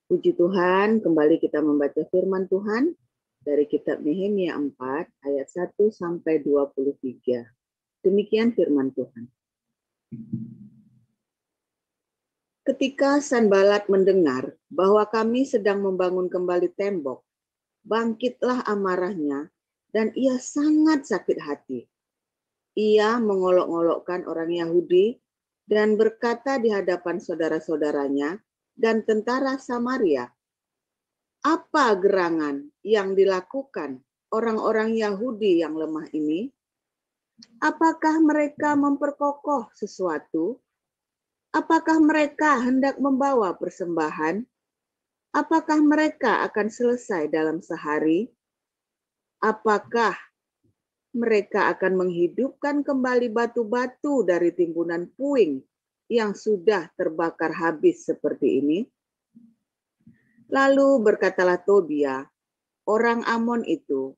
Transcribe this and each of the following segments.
Puji Tuhan, kembali kita membaca firman Tuhan dari kitab Nehemia 4 ayat 1 sampai 23. Demikian firman Tuhan. Ketika Sanbalat mendengar bahwa kami sedang membangun kembali tembok, bangkitlah amarahnya dan ia sangat sakit hati. Ia mengolok-olokkan orang Yahudi dan berkata di hadapan saudara-saudaranya dan tentara Samaria, apa gerangan yang dilakukan orang-orang Yahudi yang lemah ini? Apakah mereka memperkokoh sesuatu? Apakah mereka hendak membawa persembahan? Apakah mereka akan selesai dalam sehari? Apakah mereka akan menghidupkan kembali batu-batu dari timbunan puing yang sudah terbakar habis seperti ini? Lalu berkatalah Tobia, orang Amon itu,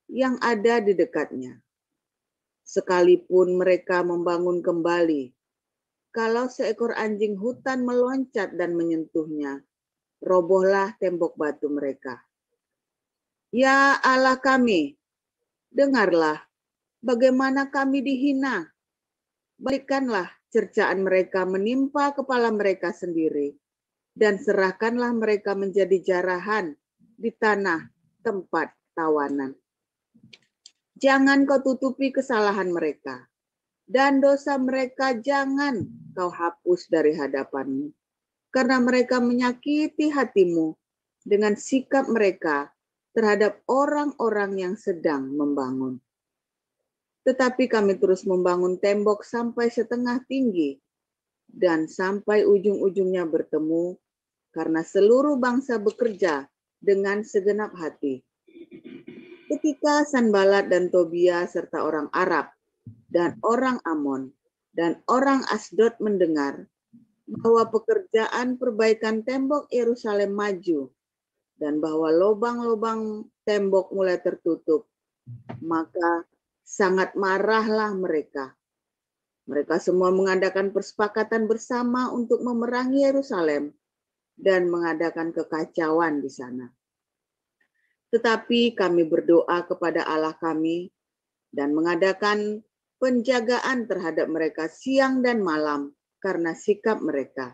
yang ada di dekatnya. Sekalipun mereka membangun kembali, kalau seekor anjing hutan meloncat dan menyentuhnya, robohlah tembok batu mereka. Ya Allah kami, dengarlah bagaimana kami dihina. Balikkanlah cercaan mereka menimpa kepala mereka sendiri, dan serahkanlah mereka menjadi jarahan di tanah tempat tawanan. Jangan kau tutupi kesalahan mereka, dan dosa mereka jangan kau hapus dari hadapanmu, karena mereka menyakiti hatimu dengan sikap mereka terhadap orang-orang yang sedang membangun. Tetapi kami terus membangun tembok sampai setengah tinggi, dan sampai ujung-ujungnya bertemu, karena seluruh bangsa bekerja dengan segenap hati. Ketika Sanbalat dan Tobia serta orang Arab dan orang Amon dan orang Asdod mendengar bahwa pekerjaan perbaikan tembok Yerusalem maju dan bahwa lubang-lubang tembok mulai tertutup, maka sangat marahlah mereka. Mereka semua mengadakan persepakatan bersama untuk memerangi Yerusalem dan mengadakan kekacauan di sana. Tetapi kami berdoa kepada Allah kami dan mengadakan penjagaan terhadap mereka siang dan malam karena sikap mereka.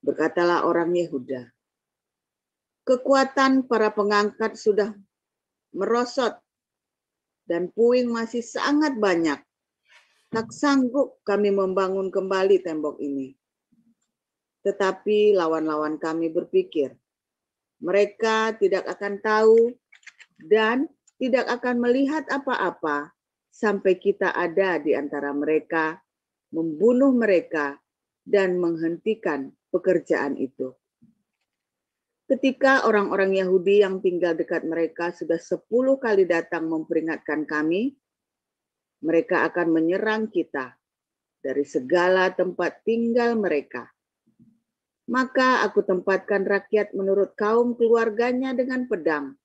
Berkatalah orang Yehuda, kekuatan para pengangkat sudah merosot dan puing masih sangat banyak. Tak sanggup kami membangun kembali tembok ini. Tetapi lawan-lawan kami berpikir, mereka tidak akan tahu dan tidak akan melihat apa-apa sampai kita ada di antara mereka, membunuh mereka, dan menghentikan pekerjaan itu. Ketika orang-orang Yahudi yang tinggal dekat mereka sudah 10 kali datang memperingatkan kami, mereka akan menyerang kita dari segala tempat tinggal mereka. Maka aku tempatkan rakyat menurut kaum keluarganya dengan pedang,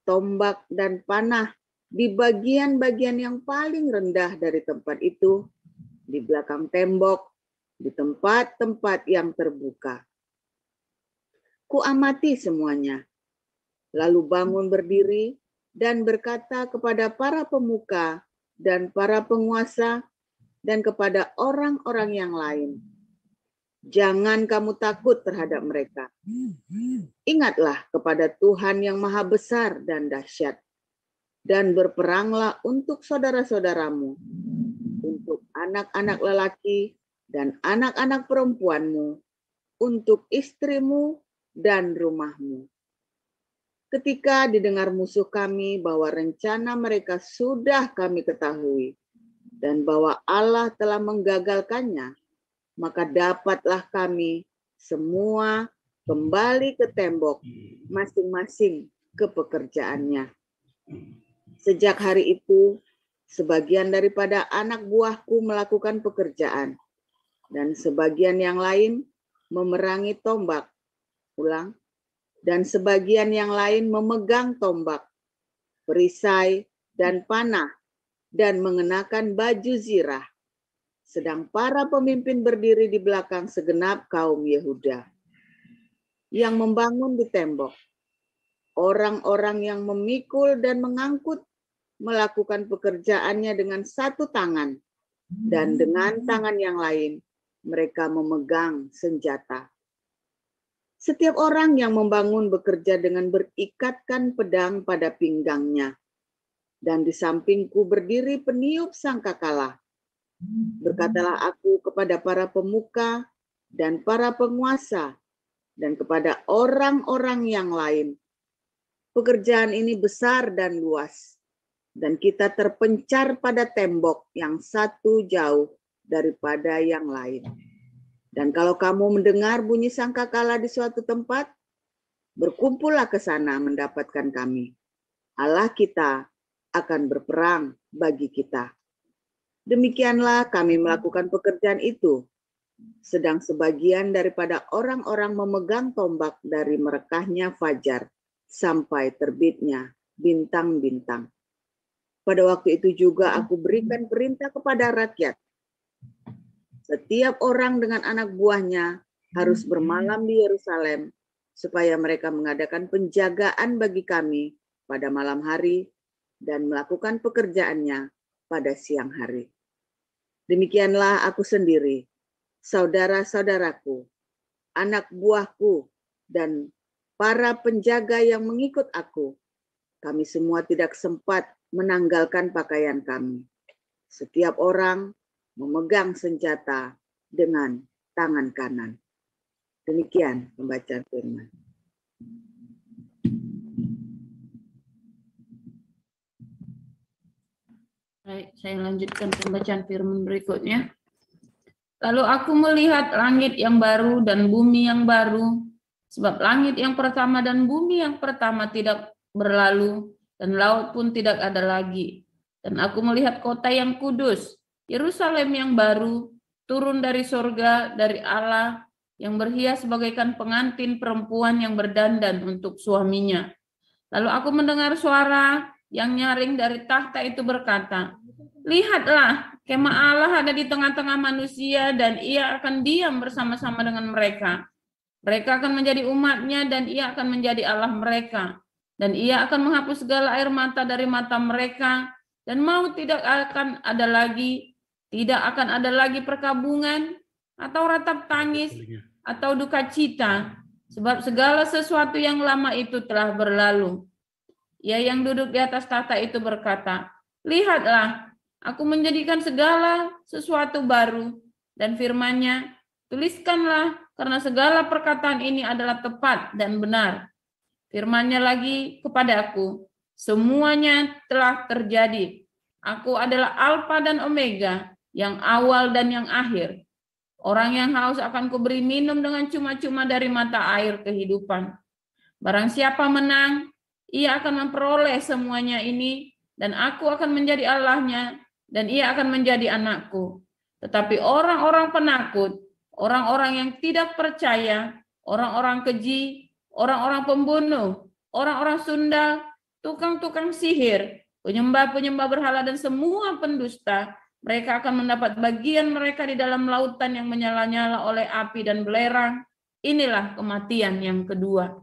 tombak, dan panah di bagian-bagian yang paling rendah dari tempat itu, di belakang tembok, di tempat-tempat yang terbuka. Kuamati semuanya, lalu bangun berdiri dan berkata kepada para pemuka dan para penguasa dan kepada orang-orang yang lain, jangan kamu takut terhadap mereka. Ingatlah kepada Tuhan yang maha besar dan dahsyat, dan berperanglah untuk saudara-saudaramu, untuk anak-anak lelaki dan anak-anak perempuanmu, untuk istrimu dan rumahmu. Ketika didengar musuh kami bahwa rencana mereka sudah kami ketahui, dan bahwa Allah telah menggagalkannya, maka dapatlah kami semua kembali ke tembok masing-masing ke pekerjaannya. Sejak hari itu, sebagian daripada anak buahku melakukan pekerjaan, dan sebagian yang lain memerangi tombak. Ulang. Dan sebagian yang lain memegang tombak, perisai, dan panah, dan mengenakan baju zirah. Sedang para pemimpin berdiri di belakang segenap kaum Yehuda. yang membangun di tembok. Orang-orang yang memikul dan mengangkut melakukan pekerjaannya dengan satu tangan, dan dengan tangan yang lain mereka memegang senjata. Setiap orang yang membangun bekerja dengan berikatkan pedang pada pinggangnya. Dan di sampingku berdiri peniup sangkakala. Berkatalah aku kepada para pemuka dan para penguasa dan kepada orang-orang yang lain, pekerjaan ini besar dan luas, dan kita terpencar pada tembok yang satu jauh daripada yang lain. Dan kalau kamu mendengar bunyi sangkakala di suatu tempat, berkumpullah ke sana mendapatkan kami. Allah kita akan berperang bagi kita. Demikianlah kami melakukan pekerjaan itu, sedang sebagian daripada orang-orang memegang tombak dari merekahnya fajar sampai terbitnya bintang-bintang. Pada waktu itu juga aku berikan perintah kepada rakyat. Setiap orang dengan anak buahnya harus bermalam di Yerusalem, supaya mereka mengadakan penjagaan bagi kami pada malam hari dan melakukan pekerjaannya pada siang hari. Demikianlah aku sendiri, saudara-saudaraku, anak buahku, dan para penjaga yang mengikut aku. Kami semua tidak sempat menanggalkan pakaian kami. Setiap orang memegang senjata dengan tangan kanan. Demikian pembacaan firman. Baik, saya lanjutkan pembacaan firman berikutnya. Lalu aku melihat langit yang baru dan bumi yang baru, sebab langit yang pertama dan bumi yang pertama tidak berlalu, dan laut pun tidak ada lagi. Dan aku melihat kota yang kudus, Yerusalem yang baru, turun dari surga, dari Allah, yang berhias bagaikan pengantin perempuan yang berdandan untuk suaminya. Lalu aku mendengar suara yang nyaring dari tahta itu berkata, lihatlah, kemah Allah ada di tengah-tengah manusia dan ia akan diam bersama-sama dengan mereka. Mereka akan menjadi umatnya dan ia akan menjadi Allah mereka. Dan ia akan menghapus segala air mata dari mata mereka dan maut tidak akan ada lagi perkabungan atau ratap tangis atau duka cita, sebab segala sesuatu yang lama itu telah berlalu. Ia yang duduk di atas tahta itu berkata, lihatlah, aku menjadikan segala sesuatu baru, dan firman-Nya, tuliskanlah, karena segala perkataan ini adalah tepat dan benar. Firman-Nya lagi kepadaku, semuanya telah terjadi. Aku adalah Alfa dan Omega, yang awal dan yang akhir. Orang yang haus akan kuberi minum dengan cuma-cuma dari mata air kehidupan. Barang siapa menang, ia akan memperoleh semuanya ini, dan aku akan menjadi Allahnya, dan ia akan menjadi anakku. Tetapi orang-orang penakut, orang-orang yang tidak percaya, orang-orang keji, orang-orang pembunuh, orang-orang sundal, tukang-tukang sihir, penyembah-penyembah berhala, dan semua pendusta, mereka akan mendapat bagian mereka di dalam lautan yang menyala-nyala oleh api dan belerang. Inilah kematian yang kedua.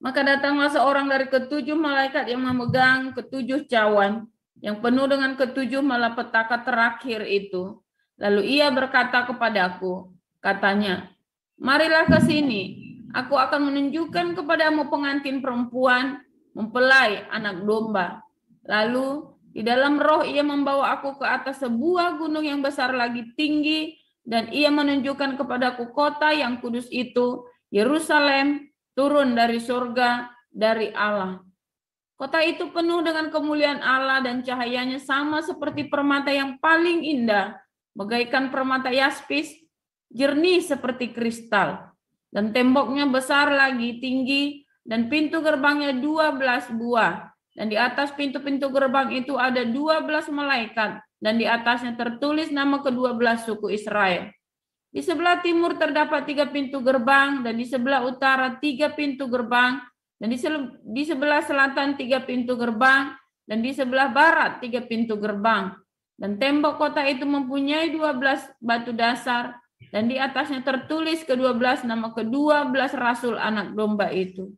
Maka datanglah seorang dari ketujuh malaikat yang memegang ketujuh cawan, yang penuh dengan ketujuh malapetaka terakhir itu. Lalu ia berkata kepadaku, katanya, marilah ke sini, aku akan menunjukkan kepadamu pengantin perempuan, mempelai anak domba. Lalu di dalam roh ia membawa aku ke atas sebuah gunung yang besar lagi tinggi, dan ia menunjukkan kepadaku kota yang kudus itu, Yerusalem, turun dari surga, dari Allah. Kota itu penuh dengan kemuliaan Allah dan cahayanya sama seperti permata yang paling indah, bagaikan permata yaspis, jernih seperti kristal. Dan temboknya besar lagi, tinggi, dan pintu gerbangnya 12 buah. Dan di atas pintu-pintu gerbang itu ada 12 malaikat, dan di atasnya tertulis nama ke-12 suku Israel. Di sebelah timur terdapat 3 pintu gerbang, dan di sebelah utara 3 pintu gerbang, dan di sebelah selatan 3 pintu gerbang, dan di sebelah barat 3 pintu gerbang. Dan tembok kota itu mempunyai 12 batu dasar, dan di atasnya tertulis ke-12 nama ke-12 rasul anak domba itu.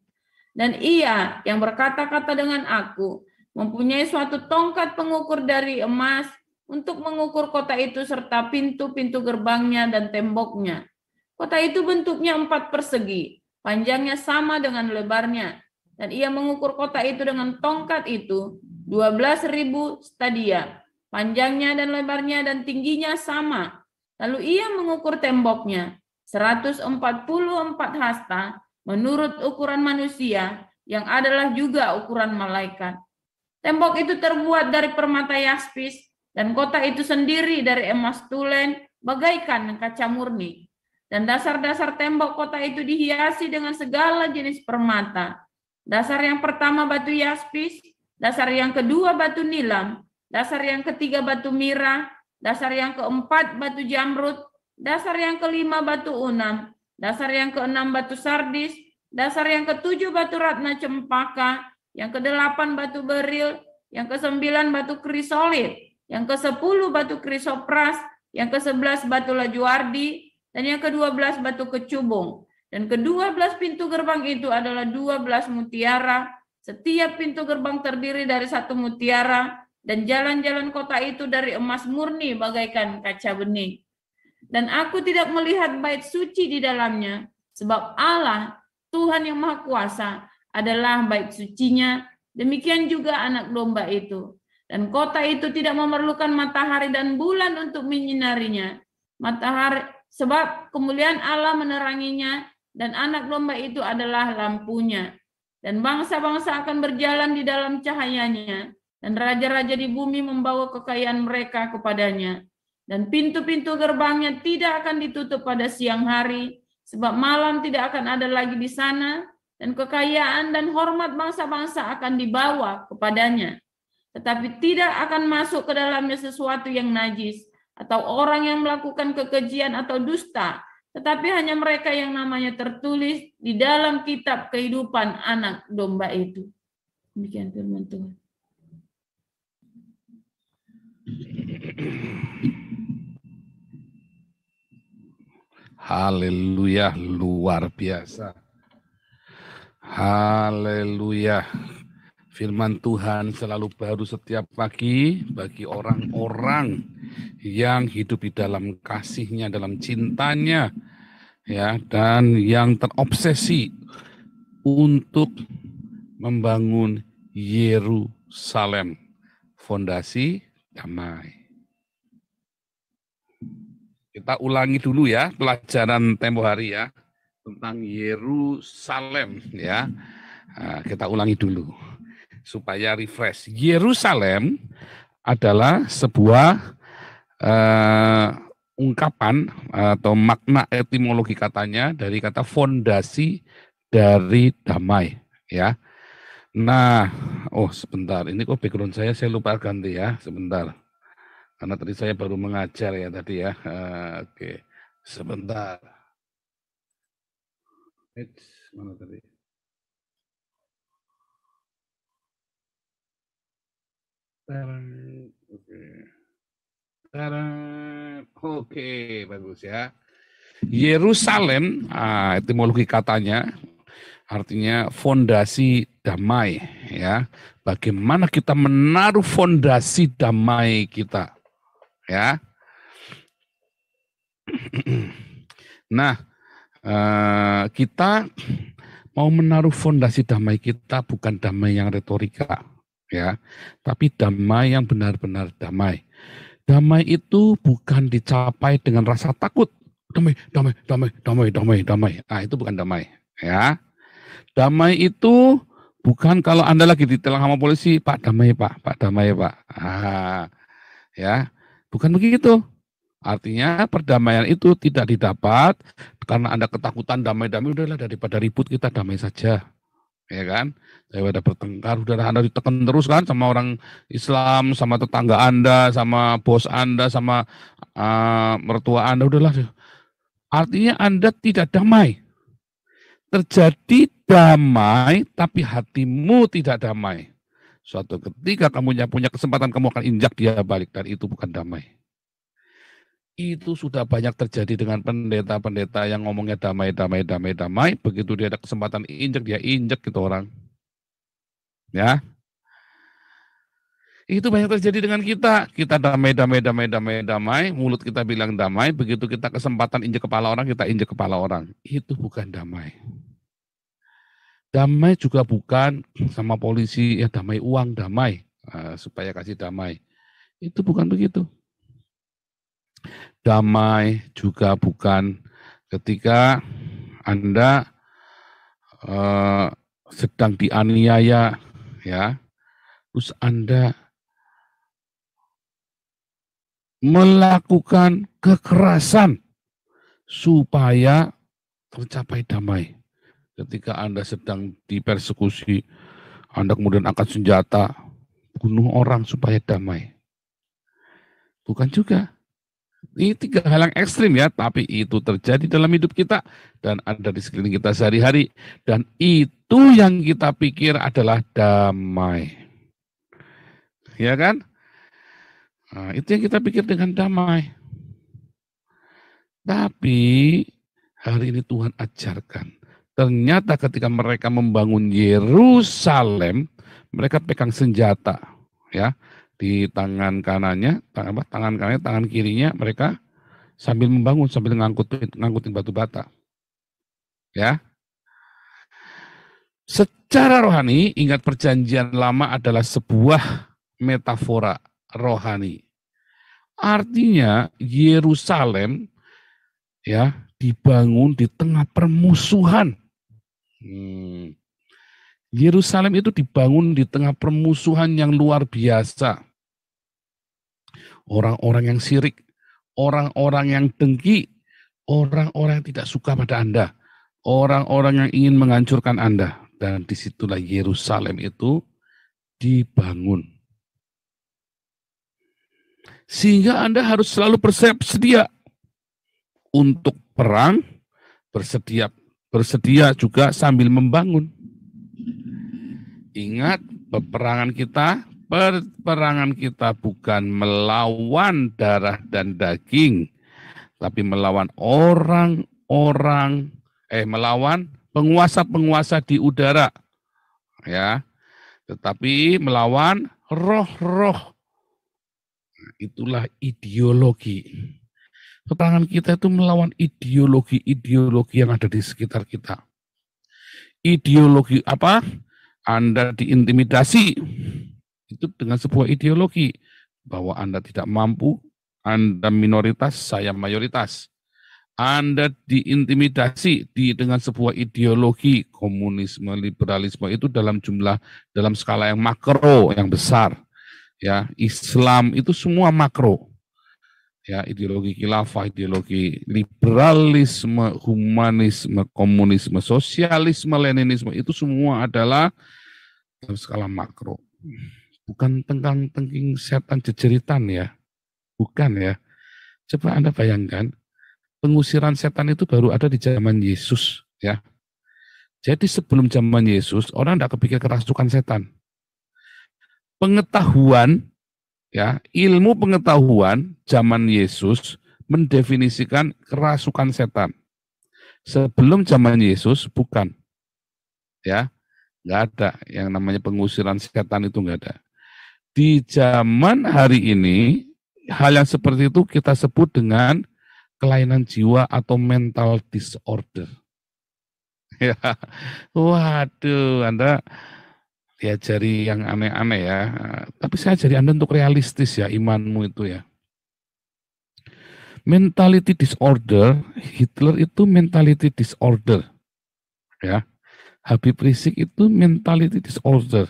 Dan ia yang berkata-kata dengan aku mempunyai suatu tongkat pengukur dari emas untuk mengukur kota itu serta pintu-pintu gerbangnya dan temboknya. Kota itu bentuknya 4 persegi, panjangnya sama dengan lebarnya. Dan ia mengukur kota itu dengan tongkat itu 12.000 stadia, panjangnya dan lebarnya dan tingginya sama. Lalu ia mengukur temboknya 144 hasta menurut ukuran manusia yang adalah juga ukuran malaikat. Tembok itu terbuat dari permata yaspis dan kota itu sendiri dari emas tulen bagaikan kaca murni. Dan dasar-dasar tembok kota itu dihiasi dengan segala jenis permata. Dasar yang pertama batu yaspis, dasar yang kedua batu nilam, dasar yang ketiga batu mira, dasar yang keempat batu jamrud, dasar yang kelima batu unam, dasar yang keenam batu sardis, dasar yang ketujuh batu ratna cempaka, yang kedelapan batu beril, yang kesembilan batu krisolit, yang ke-10 batu krisopras, yang ke-11 batu lajuardi, dan yang ke-12 batu kecubung. Dan ke-12 pintu gerbang itu adalah 12 mutiara. Setiap pintu gerbang terdiri dari 1 mutiara, dan jalan-jalan kota itu dari emas murni bagaikan kaca bening. Dan aku tidak melihat bait suci di dalamnya, sebab Allah, Tuhan yang Maha Kuasa, adalah bait sucinya, demikian juga anak domba itu. Dan kota itu tidak memerlukan matahari dan bulan untuk menyinarinya. Matahari, sebab kemuliaan Allah meneranginya, dan anak domba itu adalah lampunya. Dan bangsa-bangsa akan berjalan di dalam cahayanya, dan raja-raja di bumi membawa kekayaan mereka kepadanya. Dan pintu-pintu gerbangnya tidak akan ditutup pada siang hari, sebab malam tidak akan ada lagi di sana, dan kekayaan dan hormat bangsa-bangsa akan dibawa kepadanya. Tetapi tidak akan masuk ke dalamnya sesuatu yang najis, atau orang yang melakukan kekejian atau dusta, tetapi hanya mereka yang namanya tertulis di dalam kitab kehidupan anak domba itu. Demikian firman Tuhan. Haleluya, luar biasa. Haleluya. Firman Tuhan selalu baru setiap pagi bagi orang-orang yang hidup di dalam kasih-Nya, dalam cintanya, ya, dan yang terobsesi untuk membangun Yerusalem, fondasi damai. Kita ulangi dulu ya pelajaran tempo hari ya tentang Yerusalem ya. Nah, kita ulangi dulu supaya refresh. Yerusalem adalah sebuah ungkapan atau makna etimologi katanya dari kata fondasi dari damai ya. Nah, sebentar, ini kok background saya lupa ganti ya, sebentar. Karena tadi saya baru mengajar ya tadi ya. Oke, sebentar. Mana tadi? Oke, bagus ya. Yerusalem, etimologi katanya artinya fondasi damai ya. Bagaimana kita menaruh fondasi damai kita ya. Nah, kita mau menaruh fondasi damai kita bukan damai yang retorika ya, tapi damai yang benar-benar damai. Damai itu bukan dicapai dengan rasa takut. Damai. Itu bukan damai ya. Damai itu bukan kalau Anda lagi ditilang sama polisi, Pak damai Pak. Ya, bukan begitu. Artinya perdamaian itu tidak didapat karena Anda ketakutan damai-damai, udahlah daripada ribut kita damai saja. Ya kan? Daripada bertengkar, udahlah Anda ditekan terus kan sama orang Islam, sama tetangga Anda, sama bos Anda, sama mertua Anda, udahlah. Artinya Anda tidak damai. Terjadi damai, tapi hatimu tidak damai. Suatu ketika kamu punya kesempatan, kamu akan injak dia balik, dan itu bukan damai. Itu sudah banyak terjadi dengan pendeta-pendeta yang ngomongnya damai, damai, damai, damai. Begitu dia ada kesempatan injek, dia injek gitu orang. Ya, itu banyak terjadi dengan kita. Kita damai, damai, damai, damai, damai. Mulut kita bilang damai. Begitu kita kesempatan injek kepala orang, kita injek kepala orang. Itu bukan damai. Damai juga bukan sama polisi, ya damai uang, damai. Supaya kasih damai. Itu bukan begitu. Damai juga bukan ketika Anda sedang dianiaya, ya, terus Anda melakukan kekerasan supaya tercapai damai. Ketika Anda sedang dipersekusi, Anda kemudian angkat senjata, bunuh orang supaya damai. Bukan juga. Ini 3 hal yang ekstrim ya, tapi itu terjadi dalam hidup kita dan ada di sekeliling kita sehari-hari. Dan itu yang kita pikir adalah damai. Ya kan? Nah, itu yang kita pikir dengan damai. Tapi hari ini Tuhan ajarkan. Ternyata ketika mereka membangun Yerusalem, mereka pegang senjata. Ya. Di tangan kanannya, tangan kirinya mereka sambil membangun, sambil ngangkutin batu bata. Ya. Secara rohani, ingat perjanjian lama adalah sebuah metafora rohani. Artinya Yerusalem ya dibangun di tengah permusuhan. Yerusalem itu dibangun di tengah permusuhan yang luar biasa. Orang-orang yang syirik, orang-orang yang dengki, orang-orang yang tidak suka pada Anda, orang-orang yang ingin menghancurkan Anda. Dan disitulah Yerusalem itu dibangun. Sehingga Anda harus selalu bersedia untuk perang, bersedia juga sambil membangun. Ingat, peperangan kita bukan melawan darah dan daging, tapi melawan melawan penguasa-penguasa di udara. Ya. Tetapi melawan roh-roh. Itulah ideologi. Peperangan kita itu melawan ideologi-ideologi yang ada di sekitar kita. Ideologi apa? Anda diintimidasi itu dengan sebuah ideologi bahwa Anda tidak mampu, Anda minoritas, saya mayoritas. Anda diintimidasi dengan sebuah ideologi komunisme, liberalisme itu dalam skala yang makro, yang besar. Ya, Islam itu semua makro. Ya, ideologi khilafah, ideologi liberalisme, humanisme, komunisme, sosialisme, leninisme itu semua adalah dalam skala makro. Bukan tengking setan jejeritan ya. Bukan ya. Coba Anda bayangkan, pengusiran setan itu baru ada di zaman Yesus ya. Jadi sebelum zaman Yesus, orang tidak kepikir kerasukan setan. Pengetahuan ya, ilmu pengetahuan zaman Yesus mendefinisikan kerasukan setan. Sebelum zaman Yesus bukan. Ya, nggak ada yang namanya pengusiran setan itu nggak ada. Di zaman hari ini, hal yang seperti itu kita sebut dengan kelainan jiwa atau mental disorder. Ya, waduh, Anda diajari yang aneh-aneh ya. Tapi saya ajari Anda untuk realistis ya, imanmu itu ya. Mentality disorder, Hitler itu mentality disorder. Ya. Habib Rizik itu mentality disorder.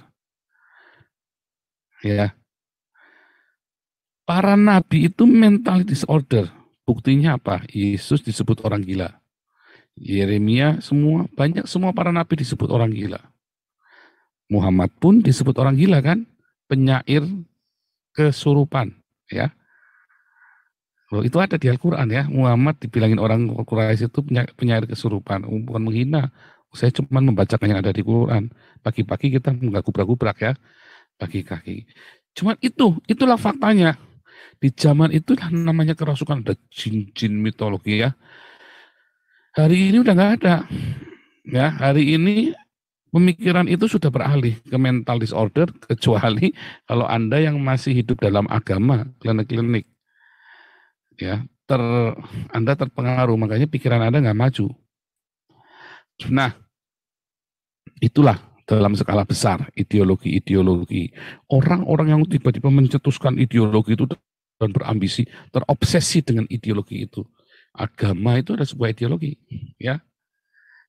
Ya. Para nabi itu mentality disorder. Buktinya apa? Yesus disebut orang gila. Yeremia banyak semua para nabi disebut orang gila. Muhammad pun disebut orang gila kan? Penyair kesurupan, ya. Loh, itu ada di Al-Quran ya. Muhammad dibilangin orang Quraisy itu penyair kesurupan. Bukan menghina. Saya cuma membacakan yang ada di Quran. Pagi-pagi kita nggak gubrak-gubrak ya. Pagi-pagi. Cuman itulah faktanya. Di zaman itu namanya kerasukan, ada jin-jin mitologi ya. Hari ini udah nggak ada. Ya, hari ini pemikiran itu sudah beralih ke mental disorder, kecuali kalau Anda yang masih hidup dalam agama, klinik-klinik. Ya, Anda terpengaruh, makanya pikiran Anda nggak maju. Nah, itulah dalam skala besar ideologi-ideologi. Orang-orang yang tiba-tiba mencetuskan ideologi itu dan berambisi, terobsesi dengan ideologi itu. Agama itu ada sebuah ideologi, ya.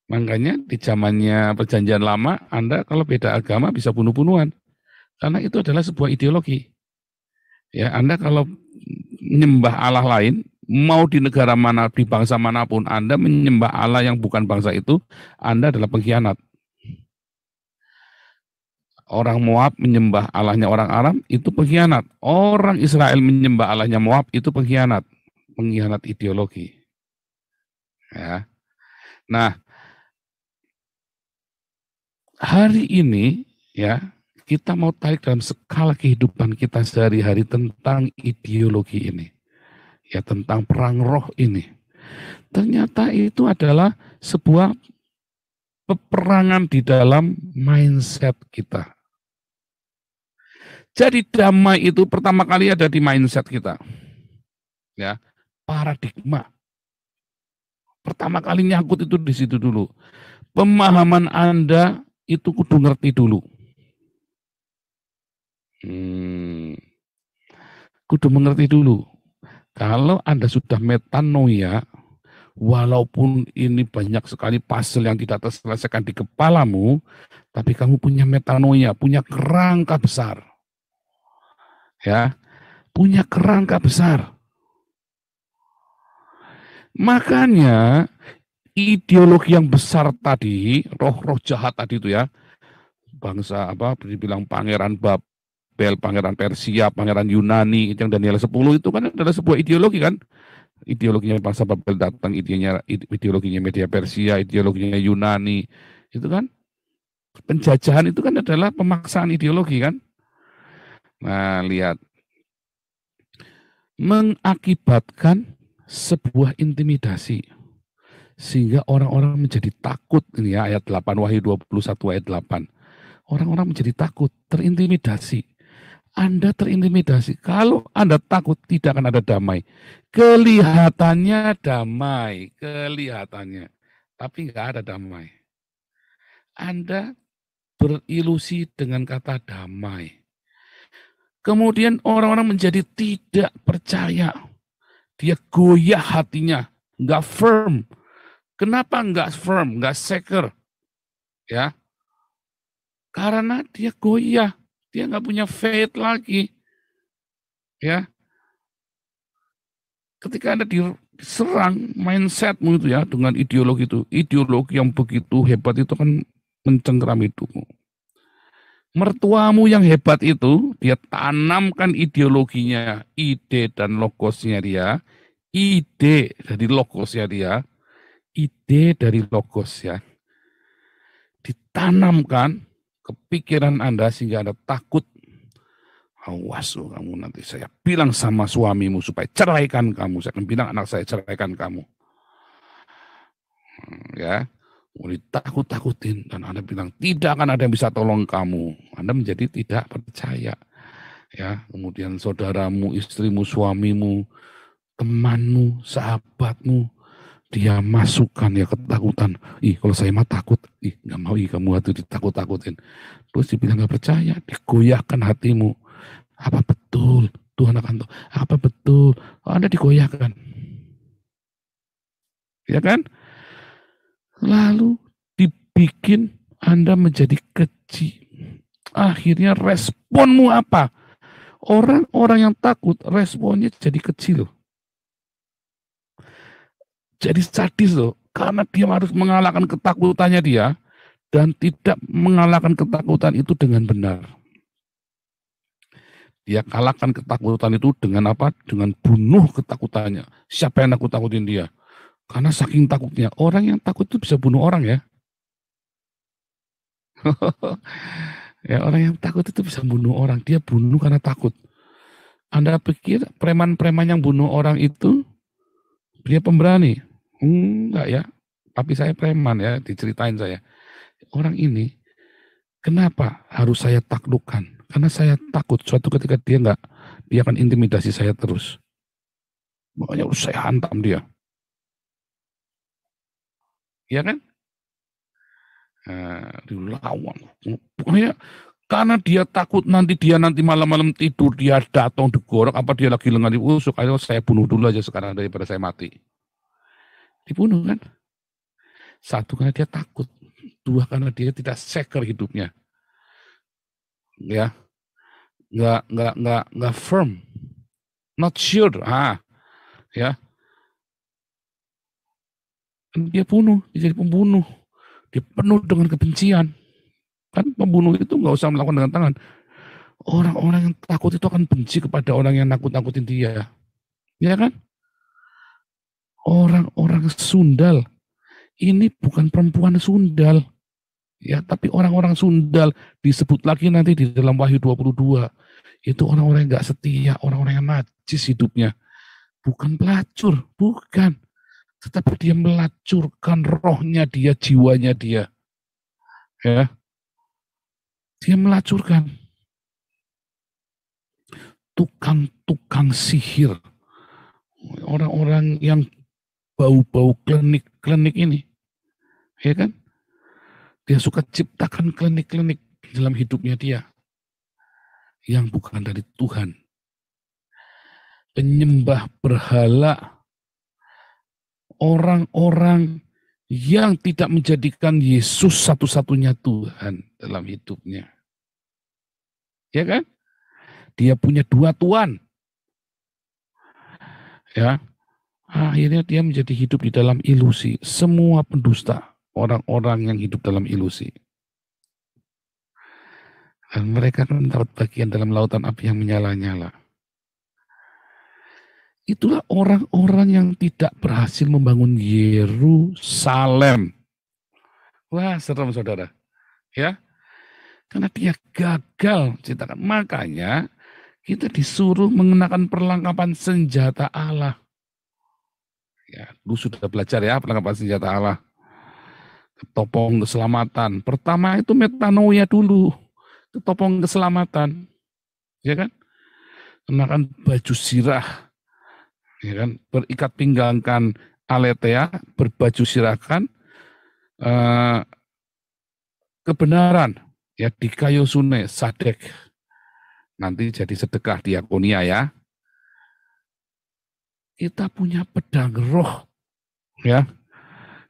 Makanya di zamannya Perjanjian Lama, Anda kalau beda agama bisa bunuh-bunuhan, karena itu adalah sebuah ideologi. Ya, Anda kalau menyembah Allah lain, mau di negara mana, di bangsa manapun, Anda menyembah Allah yang bukan bangsa itu, Anda adalah pengkhianat. Orang Moab menyembah Allahnya orang Aram, itu pengkhianat. Orang Israel menyembah Allahnya Moab, itu pengkhianat. Pengkhianat ideologi. Ya. Nah, hari ini ya kita mau tarik dalam skala kehidupan kita sehari-hari tentang ideologi ini. Ya, tentang perang roh ini. Ternyata itu adalah sebuah peperangan di dalam mindset kita. Jadi damai itu pertama kali ada di mindset kita. Ya, paradigma. Pertama kali nyangkut itu di situ dulu. Pemahaman Anda itu kudu ngerti dulu. Kudu mengerti dulu. Kalau Anda sudah metanoia, walaupun ini banyak sekali puzzle yang tidak terselesaikan di kepalamu, tapi kamu punya metanoia, punya kerangka besar. Ya, punya kerangka besar. Makanya ideologi yang besar tadi, roh-roh jahat tadi itu ya, bangsa apa dibilang pangeran Babel, pangeran Persia, pangeran Yunani, yang Daniel 10 itu kan adalah sebuah ideologi kan. Ideologinya bangsa Babel datang, ideologinya media Persia, ideologinya Yunani, itu kan penjajahan itu kan adalah pemaksaan ideologi kan. Nah, lihat, mengakibatkan sebuah intimidasi sehingga orang-orang menjadi takut. Ini ya ayat 8 Wahyu 21 ayat 8. Orang-orang menjadi takut, terintimidasi. Anda terintimidasi. Kalau Anda takut, tidak akan ada damai. Kelihatannya damai, kelihatannya, tapi nggak ada damai. Anda berilusi dengan kata damai. Kemudian orang-orang menjadi tidak percaya. Dia goyah hatinya, nggak firm. Kenapa nggak firm, nggak secure? Ya, karena dia goyah, dia nggak punya faith lagi. Ya, ketika Anda diserang mindsetmu itu ya dengan ideologi itu, ideologi yang begitu hebat itu kan mencengkeram hidupmu. Mertuamu yang hebat itu, dia tanamkan ideologinya, ide dan logosnya dia, ide dari logosnya dia, ide dari logos ya, ditanamkan ke pikiran Anda sehingga Anda takut. Awas kamu, nanti saya bilang sama suamimu supaya ceraikan kamu, saya akan bilang anak saya ceraikan kamu. Ya, mau ditakut-takutin dan Anda bilang tidak akan ada yang bisa tolong kamu. Anda menjadi tidak percaya. Ya, kemudian saudaramu, istrimu, suamimu, temanmu, sahabatmu, dia masukkan ya ketakutan. Ih, kalau saya mah takut. Ih, nggak mau, kamu hati ditakut-takutin. Terus dibilang nggak percaya, digoyahkan hatimu. Apa betul Tuhan akan tahu? Apa betul Anda digoyahkan? Ya kan? Lalu dibikin Anda menjadi kecil. Akhirnya responmu apa? Orang-orang yang takut responnya jadi kecil. Jadi sadis loh. Karena dia harus mengalahkan ketakutannya dia. Dan tidak mengalahkan ketakutan itu dengan benar. Dia kalahkan ketakutan itu dengan apa? Dengan bunuh ketakutannya. Siapa yang nakut-takutin dia? Karena saking takutnya. Orang yang takut itu bisa bunuh orang ya. Ya, orang yang takut itu bisa bunuh orang. Dia bunuh karena takut. Anda pikir preman-preman yang bunuh orang itu dia pemberani? Enggak ya. Tapi saya preman ya, diceritain saya. Orang ini kenapa harus saya taklukkan? Karena saya takut suatu ketika dia akan intimidasi saya terus. Makanya harus saya hantam dia. Iya kan? Dilawan. Pokoknya karena dia takut nanti malam-malam tidur dia datang digorok, apa dia lagi lengah diusuk, ayo saya bunuh dulu aja sekarang daripada saya mati. Dibunuh kan? Satu, karena dia takut. Dua, karena dia tidak secure hidupnya. Ya. Nggak firm. Not sure. Ya. Dia jadi pembunuh. Dia penuh dengan kebencian. Kan pembunuh itu nggak usah melakukan dengan tangan. Orang-orang yang takut itu akan benci kepada orang yang nakut-nakutin dia. Ya kan? Orang-orang Sundal. Ini bukan perempuan Sundal. Ya, tapi orang-orang Sundal disebut lagi nanti di dalam Wahyu 22. Itu orang-orang yang nggak setia, orang-orang yang najis hidupnya. Bukan pelacur, bukan. Tetapi dia melacurkan rohnya dia, jiwanya dia. Ya. Dia melacurkan. Tukang-tukang sihir. Orang-orang yang bau-bau klinik ini. Ya kan? Dia suka ciptakan klinik-klinik dalam hidupnya dia. Yang bukan dari Tuhan. Penyembah berhala. Orang-orang yang tidak menjadikan Yesus satu-satunya Tuhan dalam hidupnya. Ya kan? Dia punya dua tuan. Ya. Akhirnya dia menjadi hidup di dalam ilusi. Semua pendusta. Orang-orang yang hidup dalam ilusi. Dan mereka akan mendapat bagian dalam lautan api yang menyala-nyala. Itulah orang-orang yang tidak berhasil membangun Yerusalem. Wah, serem saudara. Ya, karena dia gagal ciptakan. Makanya kita disuruh mengenakan perlengkapan senjata Allah. Ya, lu sudah belajar ya perlengkapan senjata Allah. Topong keselamatan. Pertama itu metanoia dulu. Topong keselamatan. Ya kan? Kenakan baju sirah. Ya kan? Berikat pinggangkan aletheia, berbaju sirahkan kebenaran. Ya, dikayosune sadek. Nanti jadi sedekah diakonia ya. Kita punya pedang roh. Ya.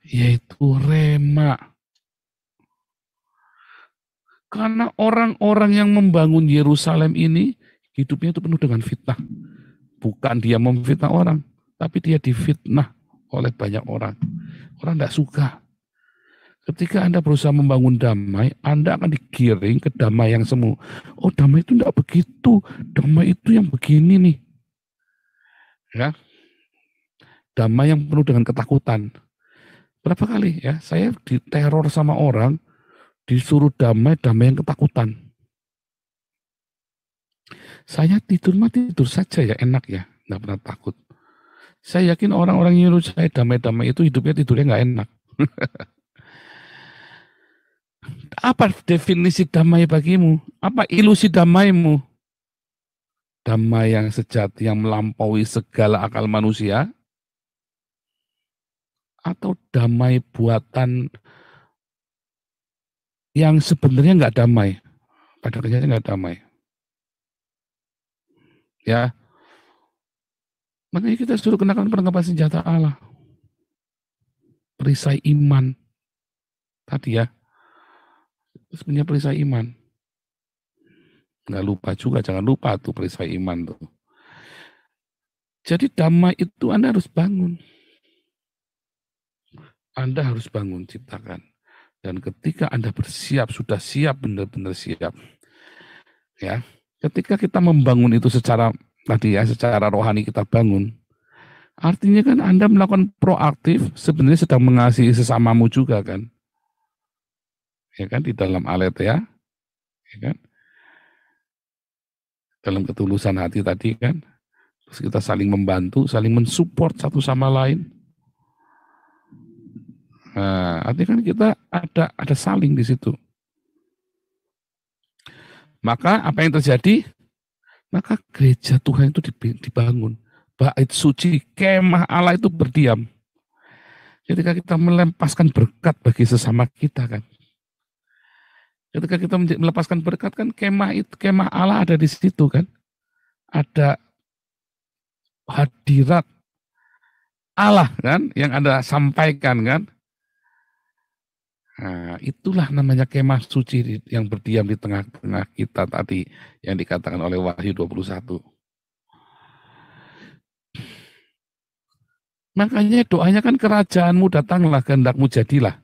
Yaitu rema. Karena orang-orang yang membangun Yerusalem ini hidupnya itu penuh dengan fitnah. Bukan dia memfitnah orang, tapi dia difitnah oleh banyak orang. Orang tidak suka. Ketika Anda berusaha membangun damai, Anda akan digiring ke damai yang semu. Oh, damai itu tidak begitu. Damai itu yang begini nih. Ya. Damai yang penuh dengan ketakutan. Berapa kali ya saya diteror sama orang, disuruh damai yang ketakutan. Saya tidur saja ya, enak ya, nggak pernah takut. Saya yakin orang-orang yang nyuruh saya damai itu hidupnya tidurnya nggak enak. Apa definisi damai bagimu? Apa ilusi damaimu? Damai yang sejati yang melampaui segala akal manusia? Atau damai buatan yang sebenarnya nggak damai, pada kenyataannya nggak damai. Ya, makanya kita suruh kenakan perlengkapan senjata Allah, perisai iman. Tadi ya, sebenarnya perisai iman. Nggak lupa juga, jangan lupa tuh perisai iman tuh. Jadi damai itu Anda harus bangun. Anda harus bangun, ciptakan. Dan ketika Anda bersiap, sudah siap, benar-benar siap. Ya, ketika kita membangun itu secara rohani kita bangun, artinya kan Anda melakukan proaktif, sebenarnya sedang mengasihi sesamamu juga kan. Ya kan, di dalam aletheia, ya kan. dalam ketulusan hati tadi kan. Terus kita saling membantu, saling mensupport satu sama lain. Nah, artinya kan kita ada saling di situ. Maka apa yang terjadi? Maka gereja Tuhan itu dibangun. Bait suci, kemah Allah itu berdiam. Ketika kita melepaskan berkat bagi sesama kita kan. Ketika kita melepaskan berkat kan kemah Allah ada di situ kan. Ada hadirat Allah kan yang Anda sampaikan kan. Nah, itulah namanya kemah suci yang berdiam di tengah-tengah kita tadi yang dikatakan oleh Wahyu 21. Makanya doanya kan kerajaanmu datanglah, kehendakmu jadilah.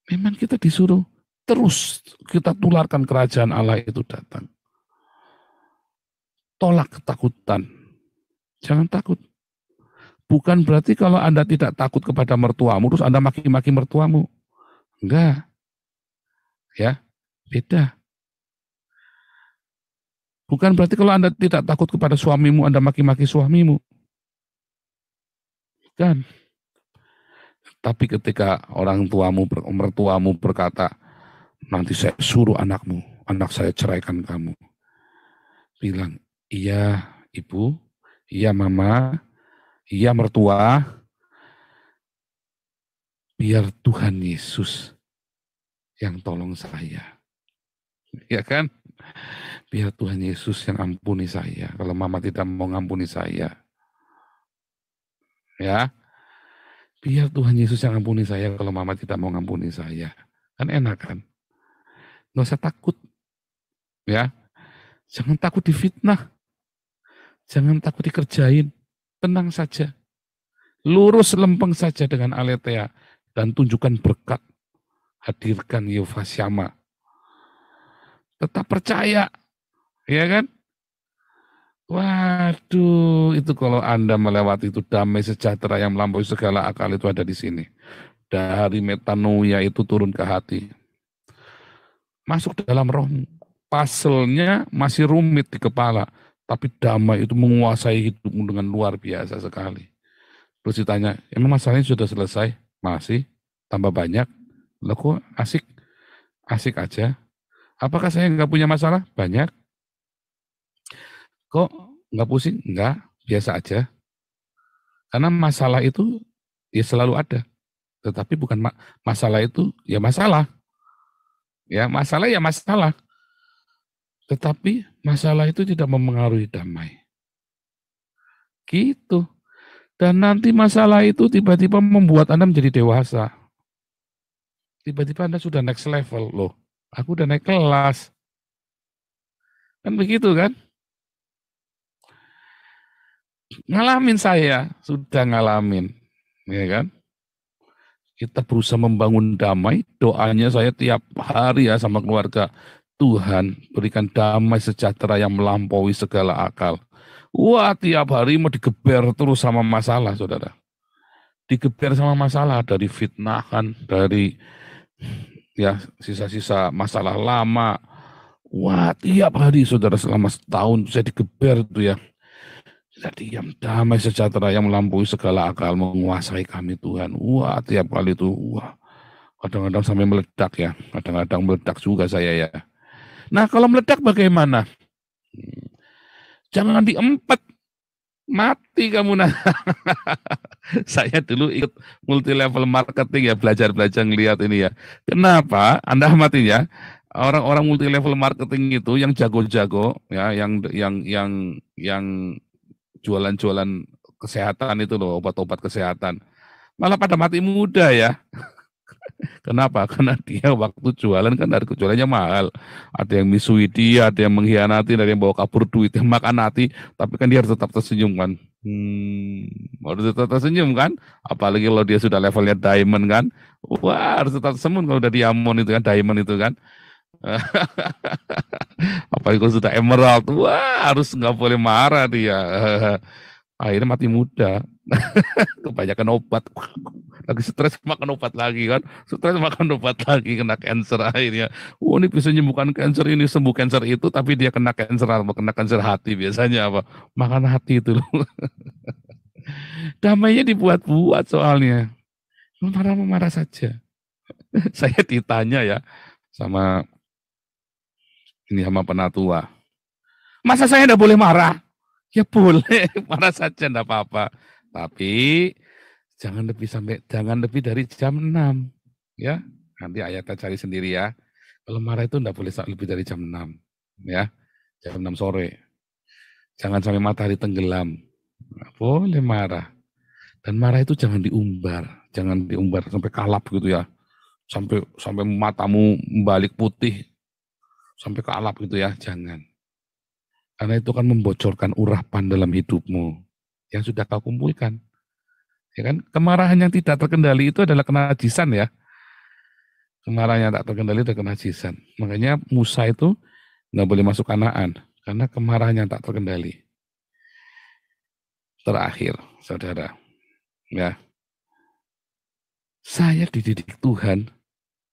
Memang kita disuruh terus kita tularkan kerajaan Allah itu datang. Tolak ketakutan. Jangan takut. Bukan berarti kalau Anda tidak takut kepada mertuamu, terus Anda maki-maki mertuamu. Enggak. Ya, beda. Bukan berarti kalau Anda tidak takut kepada suamimu, Anda maki-maki suamimu. Bukan. Tapi ketika orang tuamu, mertuamu berkata, nanti saya suruh anakmu, anak saya ceraikan kamu. Bilang, iya ibu, iya mama, iya mertua, biar Tuhan Yesus yang tolong saya. Ya kan? Biar Tuhan Yesus yang ampuni saya. Kalau mama tidak mau ngampuni saya. Ya. Biar Tuhan Yesus yang ampuni saya kalau mama tidak mau ngampuni saya. Kan enak kan? Nggak usah takut. Ya. Jangan takut difitnah. Jangan takut dikerjain. Tenang saja. Lurus lempeng saja dengan aletheia dan tunjukkan berkat. Hadirkan Yehova Syama. Tetap percaya. Ya kan? Waduh, itu kalau Anda melewati itu damai sejahtera yang melampaui segala akal itu ada di sini. Dari metanoia itu turun ke hati. Masuk dalam rohmu. Puzzle-nya masih rumit di kepala. Tapi damai itu menguasai hidupmu dengan luar biasa sekali. Terus ditanya, emang masalahnya sudah selesai? Masih, tambah banyak. Loh kok asik? Asik aja. Apakah saya nggak punya masalah? Banyak. Kok nggak pusing? Enggak, biasa aja. Karena masalah itu ya selalu ada. Tetapi bukan masalah itu ya masalah. Ya masalah ya masalah. Tetapi masalah itu tidak mempengaruhi damai. Gitu. Dan nanti masalah itu tiba-tiba membuat Anda menjadi dewasa. Tiba-tiba Anda sudah next level. Loh, aku udah naik kelas. Kan begitu kan? Ngalamin saya, sudah ngalamin. Ya kan? Kita berusaha membangun damai, doanya saya tiap hari ya sama keluarga. Tuhan berikan damai sejahtera yang melampaui segala akal. Wah, tiap hari mau digeber terus sama masalah, saudara. Digeber sama masalah, dari fitnahan, dari ya sisa-sisa masalah lama. Wah, tiap hari saudara selama setahun saya digeber tuh ya. Kita diam, damai sejahtera yang melampaui segala akal menguasai kami Tuhan. Wah, tiap kali itu, wah, kadang-kadang sampai meledak ya. Kadang-kadang meledak juga saya ya. Nah, kalau meledak bagaimana? Jangan diempet, mati kamu nah. Saya dulu ikut multi level marketing ya, belajar ngelihat ini ya. Kenapa? Anda amatinya, orang-orang multi level marketing itu yang jago-jago ya, yang jualan-jualan kesehatan itu loh, obat-obat kesehatan. Malah pada mati muda ya. Kenapa? Karena dia waktu jualan kan harga jualannya mahal. Ada yang misui dia, ada yang mengkhianati, ada yang bawa kabur duit, yang makan hati. Tapi kan dia harus tetap tersenyum kan. Harus tetap tersenyum kan. Apalagi kalau dia sudah levelnya diamond kan. Wah, harus tetap tersenyum kalau udah diamond itu kan, diamond itu kan. Apalagi kalau sudah emerald, wah harus nggak boleh marah dia. Akhirnya mati muda. Kebanyakan obat, lagi stres makan obat lagi kan, stres makan obat lagi, kena cancer akhirnya. Oh, ini bisa menyembuhkan cancer, ini sembuh cancer itu, tapi dia kena cancer apa? Kena cancer hati biasanya apa? Makan hati itu loh. Damainya dibuat-buat soalnya. Marah-marah saja. Saya ditanya ya sama penatua. Masa saya enggak boleh marah? Ya boleh, marah saja enggak apa-apa. Tapi jangan lebih dari jam 6. Ya. Nanti ayatnya cari sendiri ya. Kalau marah itu enggak boleh lebih dari jam 6. Ya. Jam 6 sore. Jangan sampai matahari tenggelam. Nggak boleh marah. Dan marah itu jangan diumbar sampai kalap gitu ya. Sampai matamu membalik putih. Sampai kalap gitu ya, jangan. Karena itu kan membocorkan urapan dalam hidupmu yang sudah kau kumpulkan. Ya kan? Kemarahan yang tidak terkendali itu adalah kenajisan ya. Kemarahan yang tak terkendali adalah kenajisan. Makanya Musa itu nggak boleh masuk Kanaan karena kemarahan yang tak terkendali. Terakhir, saudara, ya, saya dididik Tuhan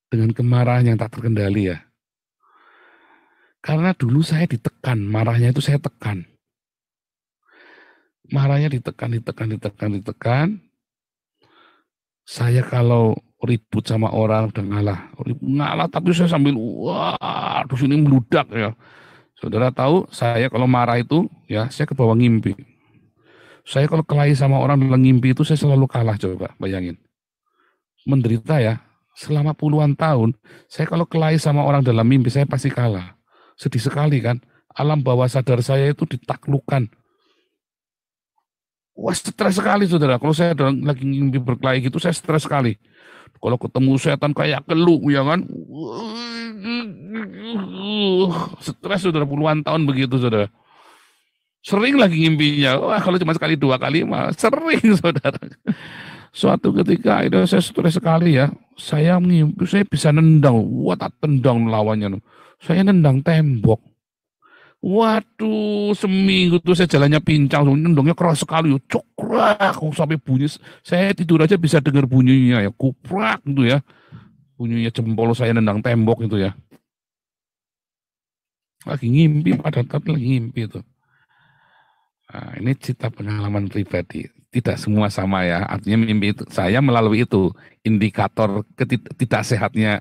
dengan kemarahan yang tak terkendali ya. Karena dulu saya ditekan, marahnya itu saya tekan. Marahnya ditekan. Saya kalau ribut sama orang udah ngalah tapi saya sambil wah, terus ini meludak ya. Saudara tahu, saya kalau marah itu ya saya ke bawah ngimpi. Saya kalau kelahi sama orang dalam ngimpi itu saya selalu kalah, coba bayangin. Menderita ya, selama puluhan tahun, saya kalau kelahi sama orang dalam mimpi saya pasti kalah. Sedih sekali kan, alam bawah sadar saya itu ditaklukkan. Wah, stres sekali saudara, kalau saya lagi mimpi berkelahi gitu, saya stres sekali. Kalau ketemu setan kayak keluk ya kan, stres saudara, puluhan tahun begitu saudara. Sering lagi ngimpinya, wah kalau cuma sekali 2 kali mah sering saudara. Suatu ketika itu saya stres sekali ya, saya ngimpi, saya bisa nendang, wah tak tendang lawannya. Saya nendang tembok. Waduh, seminggu tuh saya jalannya pincang, nendangnya keras sekali, cokrak, sampai bunyi. Saya tidur aja bisa dengar bunyinya ya, kuprak gitu ya. Bunyinya jempol saya nendang tembok itu ya. Lagi ngimpi, pada saat lagi ngimpi itu. Nah, ini cerita pengalaman pribadi. Tidak semua sama ya, artinya mimpi itu, saya melalui itu, indikator tidak sehatnya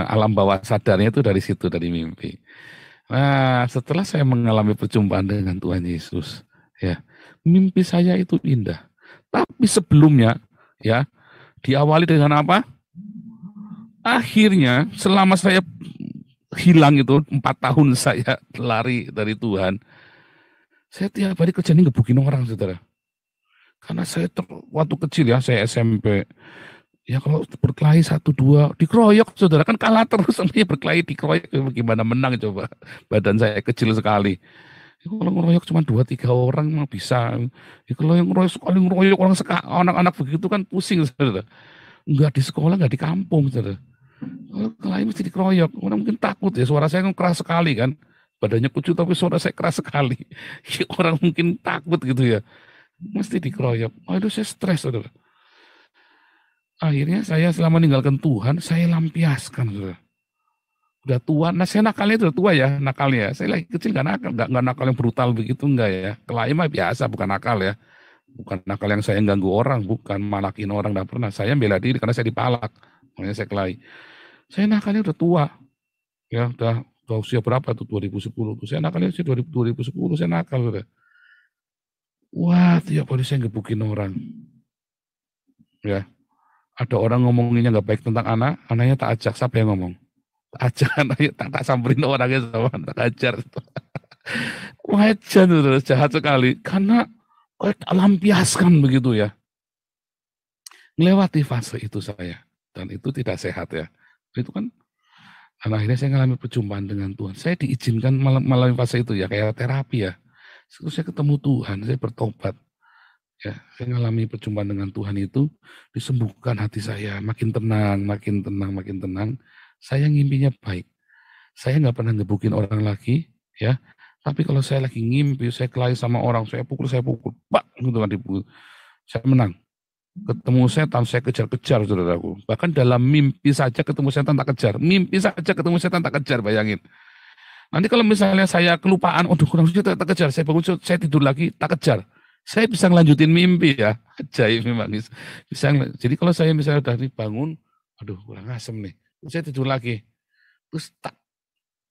alam bawah sadarnya itu dari situ, dari mimpi. Nah, setelah saya mengalami perjumpaan dengan Tuhan Yesus, ya, mimpi saya itu indah. Tapi sebelumnya, ya, diawali dengan apa? Akhirnya, selama saya hilang itu, 4 tahun saya lari dari Tuhan, saya tiap hari kerja ini ngebukin orang, saudara. Karena saya waktu kecil ya, saya SMP, ya kalau berkelahi 1-2 dikeroyok saudara, kan kalah terus sampai berkelahi dikeroyok, gimana menang coba, badan saya kecil sekali. Ya, kalau ngeroyok cuma 2-3 orang mah bisa. Ya, kalau yang ngeroyok orang anak-anak begitu kan pusing saudara. Enggak di sekolah, enggak di kampung saudara. Kalau kelahi mesti dikeroyok, orang mungkin takut ya, suara saya kan keras sekali kan, badannya kecil tapi suara saya keras sekali. Ya, orang mungkin takut gitu ya, mesti dikeroyok. Aduh, saya stres saudara. Akhirnya saya selama meninggalkan Tuhan, saya lampiaskan. Udah tua, nah saya nakalnya udah tua ya, nakalnya. Saya lagi kecil gak nakal yang brutal begitu, enggak ya. Kelahi mah biasa, bukan nakal ya. Bukan nakal yang saya ganggu orang, bukan malakin orang, enggak pernah. Saya bela diri karena saya dipalak, makanya saya kelahi. Saya nakalnya udah tua, ya udah usia berapa tuh, 2010 tuh. Saya nakalnya sih 2010 saya nakal udah. Wah, tiap hari saya ngebukin orang. Ya. Ada orang ngomonginnya nggak baik tentang anaknya tak ajak, siapa yang ngomong? Tak ajak anaknya, tak samperin orangnya sama, tak ajar. Wajar itu jahat sekali, karena lampiaskan begitu ya. Melewati fase itu saya, dan itu tidak sehat ya. Itu kan, dan akhirnya saya mengalami perjumpaan dengan Tuhan. Saya diizinkan melalui fase itu ya, kayak terapi ya. Terus saya ketemu Tuhan, saya bertobat. Ya, saya mengalami perjumpaan dengan Tuhan itu, disembuhkan hati saya, makin tenang. Saya ngimpinya baik. Saya nggak pernah ngebukin orang lagi, ya. Tapi kalau saya lagi ngimpi, saya kelahi sama orang, saya pukul, pak, gitu kan dipukul. Saya menang. Ketemu setan, saya kejar-kejar, saudaraku. Bahkan dalam mimpi saja ketemu setan tak kejar. Mimpi saja ketemu setan tak kejar, bayangin. Nanti kalau misalnya saya kelupaan, aduh kurang suci tak kejar, saya bangun, saya tidur lagi, tak kejar. Saya bisa ngelanjutin mimpi ya. Ajaib memang. Jadi kalau saya misalnya udah bangun, aduh kurang asem nih. Terus saya tidur lagi. Terus tak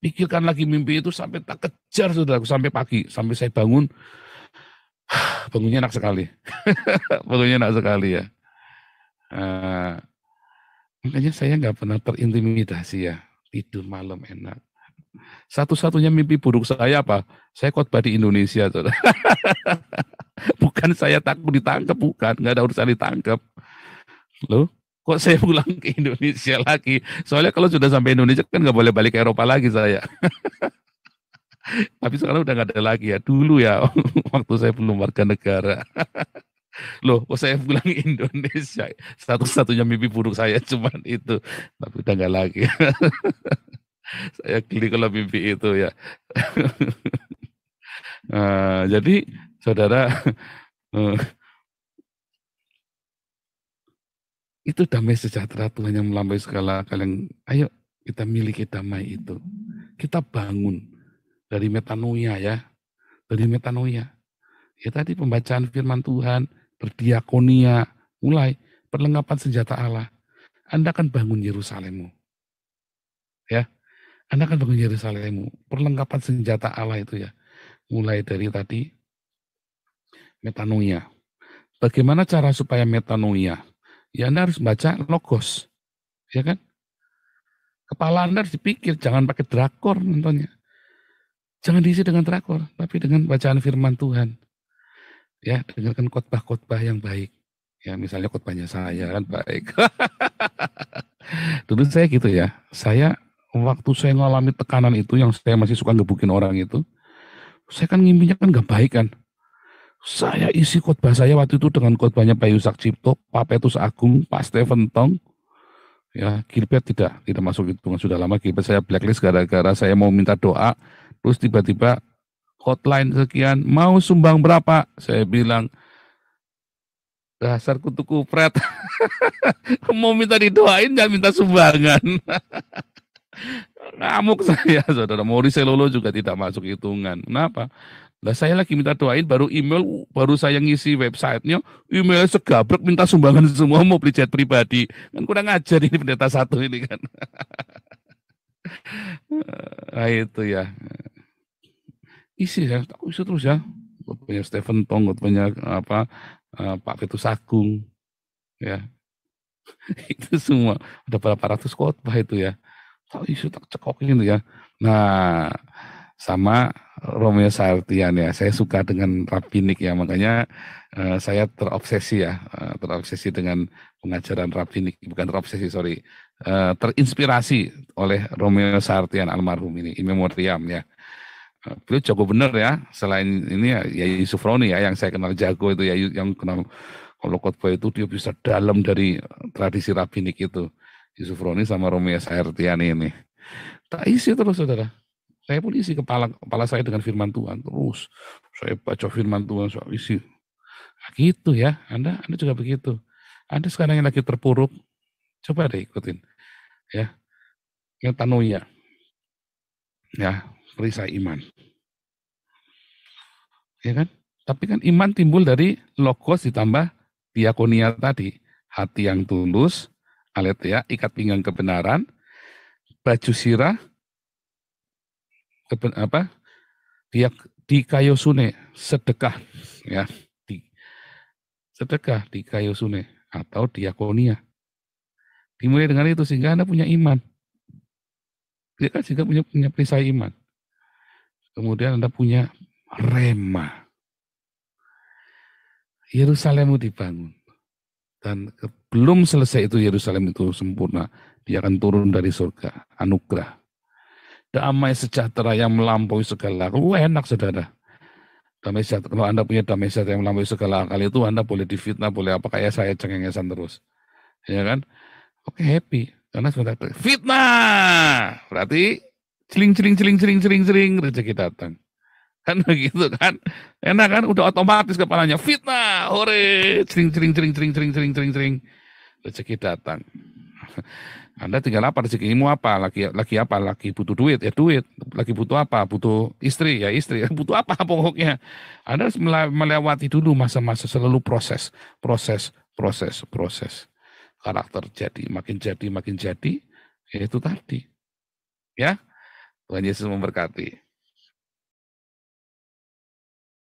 pikirkan lagi mimpi itu sampai tak kejar, saudaraku, sampai pagi. Sampai saya bangun, bangunnya enak sekali. Bangunnya enak sekali ya. Makanya saya nggak pernah terintimidasi ya. Tidur malam enak. Satu-satunya mimpi buruk saya apa? Saya khotbah di Indonesia. Saudara. Bukan saya takut ditangkap, bukan. Nggak ada urusan ditangkap. Loh, kok saya pulang ke Indonesia lagi? Soalnya kalau sudah sampai Indonesia kan nggak boleh balik ke Eropa lagi saya. Tapi sekarang udah nggak ada lagi ya. Dulu ya, waktu saya belum warga negara. Loh, kok saya pulang ke Indonesia? Satu-satunya mimpi buruk saya cuman itu. Tapi udah nggak lagi. Saya geli kalau mimpi itu ya. Jadi, saudara, itu damai sejahtera Tuhan yang melampaui segala kalian. Ayo kita miliki damai itu. Kita bangun dari metanoia ya. Dari metanoia. Ya tadi pembacaan firman Tuhan, berdiakonia, mulai perlengkapan senjata Allah. Anda akan bangun Yerusalemmu. Ya. Anda akan bangun Yerusalemmu. Perlengkapan senjata Allah itu ya. Mulai dari tadi metanoia. Bagaimana cara supaya metanoia? Ya Anda harus baca logos. Ya kan? Kepala Anda harus dipikir, jangan pakai drakor nontonnya. Jangan diisi dengan drakor, tapi dengan bacaan firman Tuhan. Ya, dengarkan khotbah-khotbah yang baik. Ya, misalnya khotbahnya saya kan baik. Dulu saya gitu ya. Saya waktu saya ngalami tekanan itu yang saya masih suka ngebukin orang itu, saya kan ngimpinya kan gak baik kan. Saya isi khotbah saya waktu itu dengan khotbahnya Pak Yusak Cipto, Pak Petrus Agung, Pak Stephen Tong. Ya, Gilbert tidak masuk hitungan sudah lama. Gilbert saya blacklist gara-gara saya mau minta doa, terus tiba-tiba hotline sekian, mau sumbang berapa? Saya bilang, dasar kutu kupret. Mau minta didoain, jangan minta sumbangan. Ngamuk saya, saudara. Maurice Lolo juga tidak masuk hitungan. Kenapa? Lah saya lagi minta doain, baru email, baru saya ngisi websitenya, email segabrek minta sumbangan semua, mau beli jet pribadi. Kan kurang ajar ini pendeta satu ini kan. Nah itu ya. Isi ya, aku isi terus ya. Khotbahnya Stephen Tong, khotbahnya apa Pak Petrus Agung, ya. Itu semua ada berapa ratus khotbah itu ya. Tak isu tak cekokin itu ya. Nah, sama Romeo Sartian ya. Saya suka dengan rabbinik ya, makanya saya terobsesi ya, terobsesi dengan pengajaran rabbinik, bukan terobsesi sorry, terinspirasi oleh Romeo Sartian almarhum ini, in memoriam ya. Beliau jago bener ya, selain ini ya Yusuf Roni ya yang saya kenal jago itu ya, yang kenal kalau khotbah itu dia bisa dalam dari tradisi rabbinik itu. Yusuf Roni sama Romeo Sartian ini. Tak isi terus saudara. Saya pun isi kepala saya dengan firman Tuhan terus. Saya baca firman Tuhan, saya isi. Nah, gitu ya, Anda juga begitu. Anda sekarang yang lagi terpuruk, coba deh ikutin. Ya, metanoia. Ya, perisai iman. Ya kan? Tapi kan iman timbul dari logos ditambah diakonia tadi. Hati yang tulus, aletheia, ikat pinggang kebenaran, baju sirah, dikayosune, sedekah. Ya, sedekah dikayosune atau diakonia. Dimulai dengan itu sehingga Anda punya iman. Dia kan sehingga punya perisai iman. Kemudian Anda punya rema. Yerusalemmu dibangun. Dan belum selesai itu Yerusalem itu sempurna. Dia akan turun dari surga. Anugerah. Damai sejahtera yang melampaui segala akal. Enak saudara. Damai sejahtera. Kalau Anda punya damai sejahtera yang melampaui segala akal itu Anda boleh difitnah, boleh apa kayak saya cengengesan terus. Ya kan? Oke, happy. Karena sebentar fitnah. Berarti celing rezeki datang. Kan begitu kan. Enak kan, udah otomatis kepalanya fitnah, hore, cering. Rezeki datang. Anda tinggal apa, rezekimu apa, lagi apa, lagi butuh duit, ya duit, lagi butuh apa, butuh istri, ya istri, butuh apa pokoknya. Anda harus melewati dulu masa-masa, selalu proses. Karakter makin jadi, ya itu tadi. Ya, Tuhan Yesus memberkati.